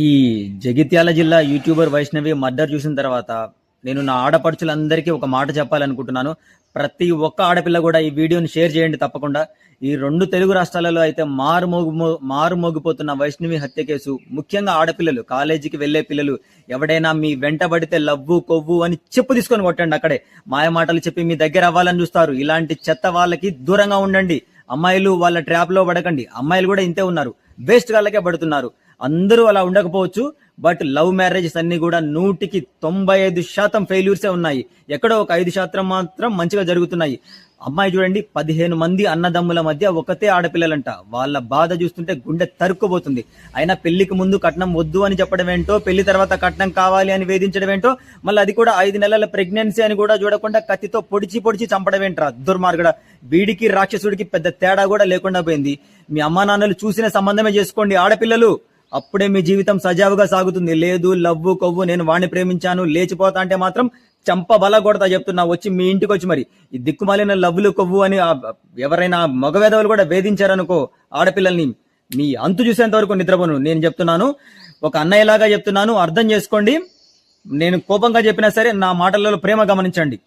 ఈ జగిత్యాల జిల్లా YouTuber Vaishnavi murder చూసిన తర్వాత నేను నా ఆడపడుచులందరికీ ఒక మాట చెప్పాలనుకుంటున్నాను. ప్రతి ఒక్క ఆడపిల్ల కూడా ఈ వీడియోని షేర్ చేయండి తప్పకుండా. ఈ రెండు తెలుగు రాష్ట్రాలలో అయితే మారుమోగిపోతున్న వైష్ణవి హత్య కేసు, ముఖ్యంగా ఆడపిల్లలు, కాలేజీకి వెళ్లే పిల్లలు ఎవడైనా మీ వెంట పడితే లవ్వు కొవ్వు అని చెప్పు తీసుకొని కొట్టండి. అక్కడే మాయ మాటలు చెప్పి మీ దగ్గర అవ్వాలని చూస్తారు. ఇలాంటి చెత్త వాళ్ళకి దూరంగా ఉండండి. అమ్మాయిలు వాళ్ళ ట్రాప్ లో పడకండి. అమ్మాయిలు కూడా ఇంతే ఉన్నారు, వేస్ట్ గాళ్ళకే పడుతున్నారు. అందరూ అలా ఉండకపోవచ్చు, బట్ లవ్ మ్యారేజెస్ అన్ని కూడా 95% ఫెయిల్యూర్సే ఉన్నాయి. ఎక్కడో ఒక 5% మాత్రం మంచిగా జరుగుతున్నాయి. అమ్మాయి చూడండి, 15 మంది అన్నదమ్ముల మధ్య ఒకతే ఆడపిల్లలంట. వాళ్ళ బాధ చూస్తుంటే గుండె తరుక్కుపోతుంది. అయినా పెళ్లికి ముందు కట్నం వద్దు అని చెప్పడం ఏంటో, పెళ్లి తర్వాత కట్నం కావాలి అని వేధించడం ఏంటో, మళ్ళీ అది కూడా 5 నెలల ప్రెగ్నెన్సీ అని కూడా చూడకుండా కత్తితో పొడిచి చంపడం ఏంట్రా దుర్మార్గుడ. వీడికి రాక్షసుడికి పెద్ద తేడా కూడా లేకుండా పోయింది. మీ అమ్మా నాన్నలు చూసిన సంబంధమే చేసుకోండి ఆడపిల్లలు, అప్పుడే మీ జీవితం సజావుగా సాగుతుంది. లేదు లవ్వు కొవ్వు నేను వాడిని ప్రేమించాను లేచిపోతా అంటే మాత్రం చంప బల కొడతా చెప్తున్నా. వచ్చి మీ ఇంటికి వచ్చి మరి ఈ దిక్కుమాలిన లవ్వులు కొవ్వు అని ఎవరైనా మగవేదవులు కూడా వేధించారనుకో ఆడపిల్లల్ని, మీ అంతు చూసేంత వరకు నిద్రపోను. నేను చెప్తున్నాను, ఒక అన్నయ్యలాగా చెప్తున్నాను, అర్థం చేసుకోండి. నేను కోపంగా చెప్పినా సరే నా మాటలలో ప్రేమ గమనించండి.